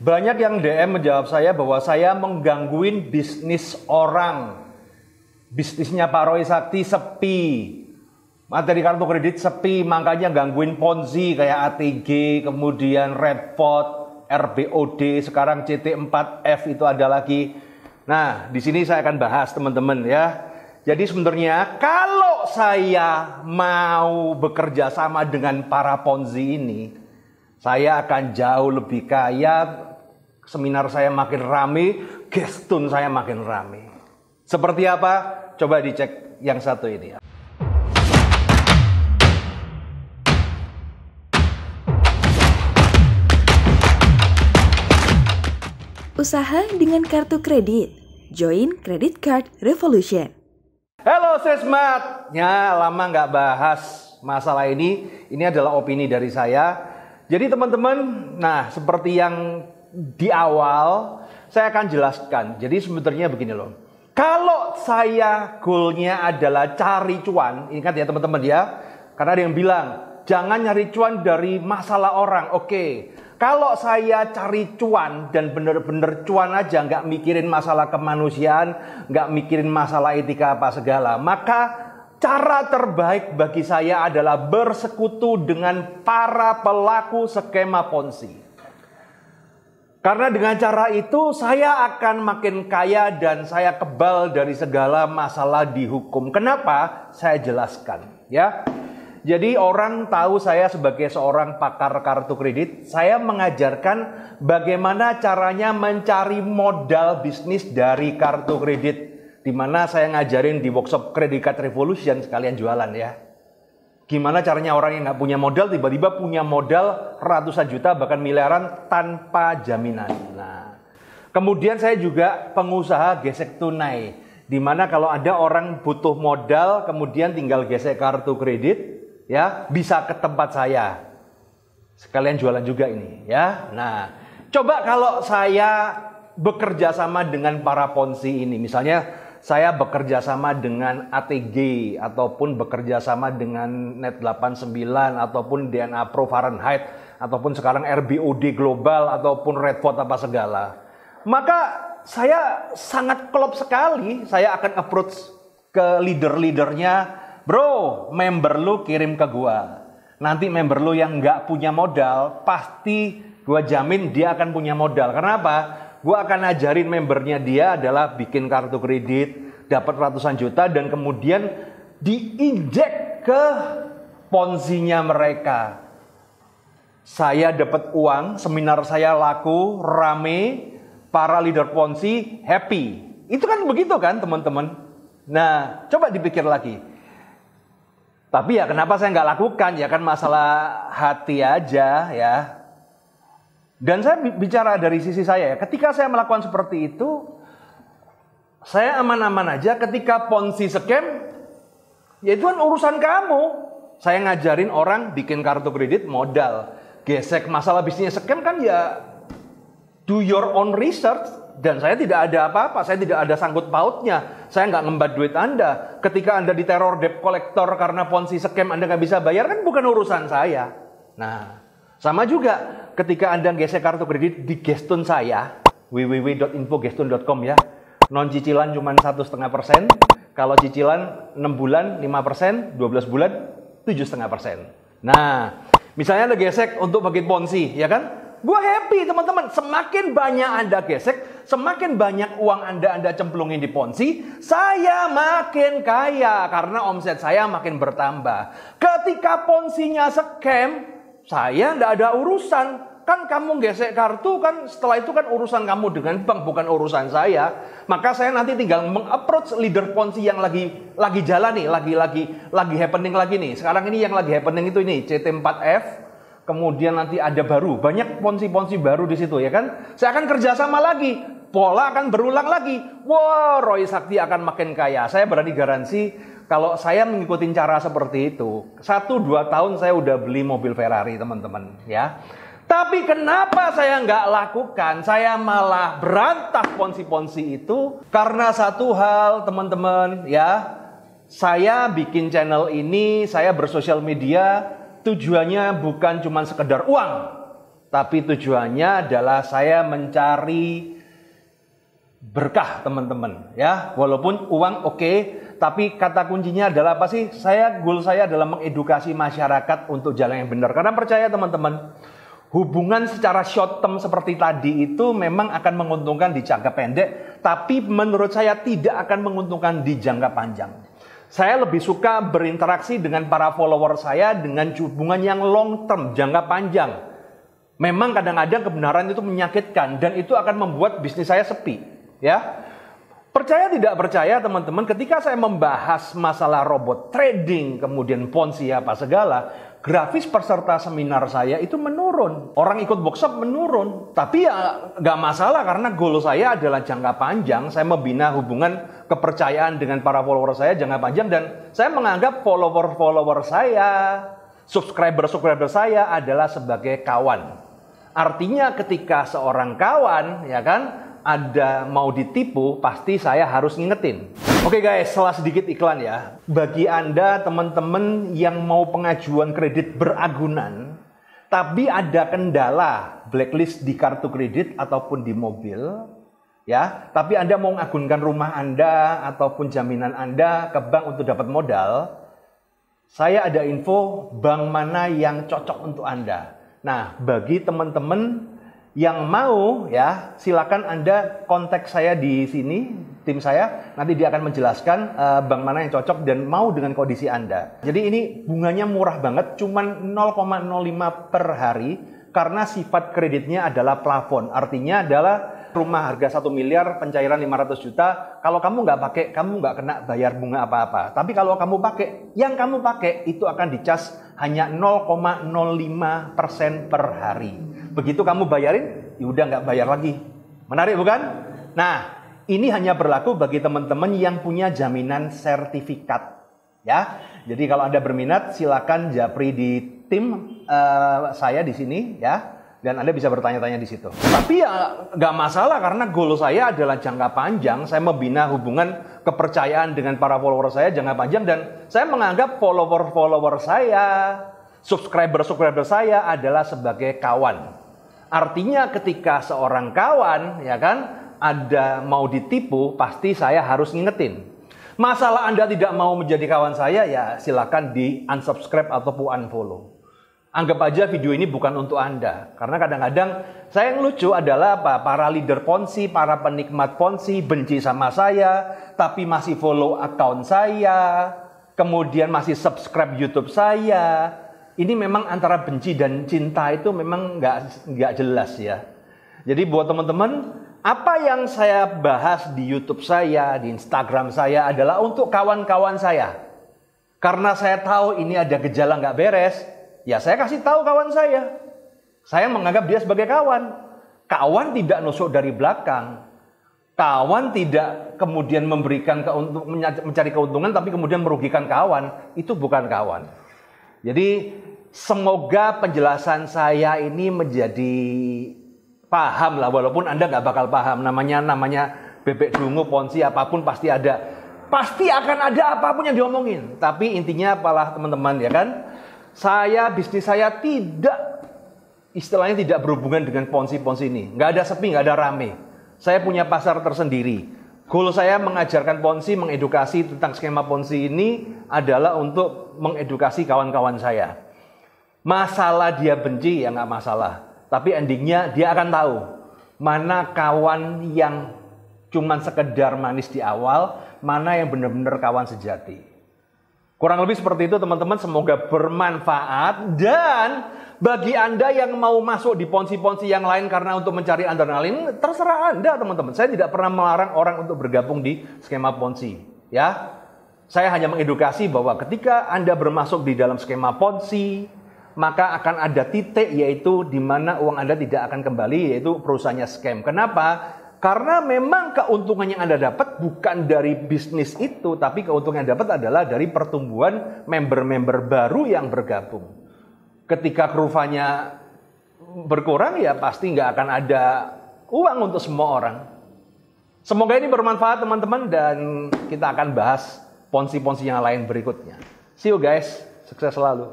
Banyak yang DM menjawab saya bahwa saya menggangguin bisnis orang. Bisnisnya Pak Roy Sakti sepi. Materi kartu kredit sepi, makanya gangguin Ponzi kayak ATG, kemudian Redpot, RBOD, sekarang CT4F itu ada lagi. Nah, di sini saya akan bahas teman-teman ya. Jadi sebenarnya kalau saya mau bekerja sama dengan para Ponzi ini, saya akan jauh lebih kaya, seminar saya makin rame, gestun saya makin rame. Seperti apa? Coba dicek yang satu ini ya. Usaha dengan kartu kredit. Join Credit Card Revolution. Halo Sesmat. Ya, lama nggak bahas masalah ini. Ini adalah opini dari saya. Jadi teman-teman, nah seperti yang di awal saya akan jelaskan. Jadi sebenarnya begini loh. Kalau saya goalnya adalah cari cuan, ingat ya teman-teman ya. Karena ada yang bilang, jangan nyari cuan dari masalah orang. Oke. Kalau saya cari cuan dan bener-bener cuan aja, nggak mikirin masalah kemanusiaan, nggak mikirin masalah etika apa segala, maka cara terbaik bagi saya adalah bersekutu dengan para pelaku skema Ponzi. Karena dengan cara itu saya akan makin kaya dan saya kebal dari segala masalah di hukum. Kenapa? Saya jelaskan ya. Jadi orang tahu saya sebagai seorang pakar kartu kredit. Saya mengajarkan bagaimana caranya mencari modal bisnis dari kartu kredit. Dimana saya ngajarin di workshop Credit Card Revolution, sekalian jualan ya. Gimana caranya orang yang nggak punya modal tiba-tiba punya modal ratusan juta bahkan miliaran tanpa jaminan. Nah, kemudian saya juga pengusaha gesek tunai. Dimana kalau ada orang butuh modal kemudian tinggal gesek kartu kredit. Ya, bisa ke tempat saya. Sekalian jualan juga ini, ya. Nah, coba kalau saya bekerja sama dengan para Ponzi ini, misalnya saya bekerja sama dengan ATG ataupun bekerja sama dengan Net89 ataupun DNA Pro Fahrenheit ataupun sekarang RBOD Global ataupun Redpot apa segala. Maka saya sangat klop sekali, saya akan approach ke leader-leadernya. Bro, member lu kirim ke gua. Nanti member lu yang nggak punya modal, pasti gua jamin dia akan punya modal. Karena apa? Gua akan ajarin membernya dia adalah bikin kartu kredit, dapat ratusan juta dan kemudian diinjek ke Ponzi-nya mereka. Saya dapat uang, seminar saya laku, rame, para leader Ponzi happy. Itu kan begitu kan teman-teman? Nah, coba dipikir lagi. Tapi ya kenapa saya nggak lakukan? Ya kan masalah hati aja ya. Dan saya bicara dari sisi saya ya. Ketika saya melakukan seperti itu, saya aman-aman aja. Ketika Ponzi scam, ya itu kan urusan kamu. Saya ngajarin orang bikin kartu kredit modal. Gesek masalah bisnis scam kan ya do your own research. Dan saya tidak ada apa-apa, saya tidak ada sangkut pautnya. Saya nggak ngembat duit Anda. Ketika Anda diteror debt collector karena Ponzi scam Anda nggak bisa bayar, kan bukan urusan saya. Nah, sama juga ketika Anda gesek kartu kredit di gestun saya, www.infogestun.com ya. Non cicilan cuma 1,5%. Kalau cicilan 6 bulan 5%, 12 bulan 7,5%. Nah, misalnya Anda gesek untuk bagi Ponzi, ya kan? Gue happy teman-teman, semakin banyak Anda gesek, semakin banyak uang Anda cemplungin di Ponzi, saya makin kaya karena omset saya makin bertambah. Ketika Ponzi-nya scam, saya nggak ada urusan. Kan kamu gesek kartu kan setelah itu kan urusan kamu dengan bank, bukan urusan saya. Maka saya nanti tinggal meng-approach leader Ponzi yang lagi jalan nih, lagi happening lagi nih. Sekarang ini yang lagi happening itu ini CT4F. Kemudian nanti ada baru, banyak Ponzi-Ponzi baru di situ ya kan. Saya akan kerjasama lagi, pola akan berulang lagi. Wah, Roy Sakti akan makin kaya. Saya berani garansi kalau saya mengikuti cara seperti itu, 1-2 tahun saya udah beli mobil Ferrari teman-teman ya. Tapi kenapa saya nggak lakukan? Saya malah berantas Ponzi-Ponzi itu karena satu hal teman-teman ya. Saya bikin channel ini, saya bersosial media. Tujuannya bukan cuma sekedar uang. Tapi tujuannya adalah saya mencari berkah teman-teman ya. Walaupun uang oke, tapi kata kuncinya adalah apa sih? Goal saya adalah mengedukasi masyarakat untuk jalan yang benar. Karena percaya teman-teman, hubungan secara short term seperti tadi itu memang akan menguntungkan di jangka pendek, tapi menurut saya tidak akan menguntungkan di jangka panjang. Saya lebih suka berinteraksi dengan para follower saya dengan hubungan yang long term, jangka panjang. Memang kadang-kadang kebenaran itu menyakitkan dan itu akan membuat bisnis saya sepi, ya. Percaya tidak percaya teman-teman, ketika saya membahas masalah robot trading, kemudian Ponzi apa segala, grafis peserta seminar saya itu menurun. Orang ikut workshop menurun. Tapi ya nggak masalah karena goal saya adalah jangka panjang. Saya membina hubungan kepercayaan dengan para follower saya jangka panjang. Dan saya menganggap follower saya, subscriber saya adalah sebagai kawan. Artinya ketika seorang kawan, ya kan, ada mau ditipu, pasti saya harus ngingetin. Oke guys, setelah sedikit iklan ya. Bagi Anda teman-teman yang mau pengajuan kredit beragunan, tapi ada kendala blacklist di kartu kredit ataupun di mobil, ya. Tapi Anda mau mengagunkan rumah Anda ataupun jaminan Anda ke bank untuk dapat modal, saya ada info bank mana yang cocok untuk Anda. Nah, bagi teman-teman yang mau ya, silakan Anda kontak saya di sini, tim saya, nanti dia akan menjelaskan bank mana yang cocok dan mau dengan kondisi Anda. Jadi ini bunganya murah banget, cuman 0,05 per hari karena sifat kreditnya adalah plafon. Artinya adalah rumah harga 1 miliar, pencairan 500 juta, kalau kamu nggak pakai, kamu nggak kena bayar bunga apa-apa. Tapi kalau kamu pakai, yang kamu pakai itu akan dicas hanya 0,05% per hari. Begitu kamu bayarin, ya udah nggak bayar lagi. Menarik bukan? Nah, ini hanya berlaku bagi teman-teman yang punya jaminan sertifikat. Ya, jadi kalau Anda berminat, silakan japri di tim saya di sini ya. Dan Anda bisa bertanya-tanya di situ. Tapi ya nggak masalah karena goal saya adalah jangka panjang. Saya membina hubungan kepercayaan dengan para follower saya jangka panjang. Dan saya menganggap follower saya, subscriber saya adalah sebagai kawan. Artinya ketika seorang kawan, ya kan, ada mau ditipu, pasti saya harus ngingetin. Masalah Anda tidak mau menjadi kawan saya, ya silakan di unsubscribe ataupun unfollow. Anggap aja video ini bukan untuk Anda. Karena kadang-kadang saya yang lucu adalah apa? Para leader Ponzi, para penikmat Ponzi benci sama saya, tapi masih follow account saya, kemudian masih subscribe YouTube saya. Ini memang antara benci dan cinta itu memang nggak jelas ya. Jadi buat teman-teman, apa yang saya bahas di YouTube saya, di Instagram saya adalah untuk kawan-kawan saya. Karena saya tahu ini ada gejala nggak beres, ya saya kasih tahu kawan saya. Saya menganggap dia sebagai kawan. Kawan tidak nusuk dari belakang. Kawan tidak kemudian mencari keuntungan tapi kemudian merugikan kawan. Itu bukan kawan. Jadi semoga penjelasan saya ini menjadi paham lah. Walaupun Anda nggak bakal paham. Namanya bebek dungu, Ponzi, apapun pasti ada. Pasti akan ada apapun yang diomongin. Tapi intinya apalah teman-teman ya kan. Bisnis saya istilahnya tidak berhubungan dengan Ponzi ini. Nggak ada sepi, nggak ada rame. Saya punya pasar tersendiri. Goal saya mengajarkan Ponzi, mengedukasi tentang skema Ponzi ini adalah untuk mengedukasi kawan-kawan saya. Masalah dia benci, ya nggak masalah. Tapi endingnya dia akan tahu mana kawan yang cuman sekedar manis di awal, mana yang benar-benar kawan sejati. Kurang lebih seperti itu teman-teman, semoga bermanfaat. Dan bagi Anda yang mau masuk di Ponzi-Ponzi yang lain karena untuk mencari adrenalin, terserah Anda teman-teman. Saya tidak pernah melarang orang untuk bergabung di skema Ponzi. Ya, saya hanya mengedukasi bahwa ketika Anda bermasuk di dalam skema Ponzi, maka akan ada titik yaitu di mana uang Anda tidak akan kembali, yaitu perusahaannya scam. Kenapa? Karena memang keuntungan yang Anda dapat bukan dari bisnis itu, tapi keuntungan yang dapat adalah dari pertumbuhan member-member baru yang bergabung. Ketika kurvanya berkurang, ya pasti nggak akan ada uang untuk semua orang. Semoga ini bermanfaat teman-teman dan kita akan bahas Ponzi-Ponzi yang lain berikutnya. See you guys, sukses selalu.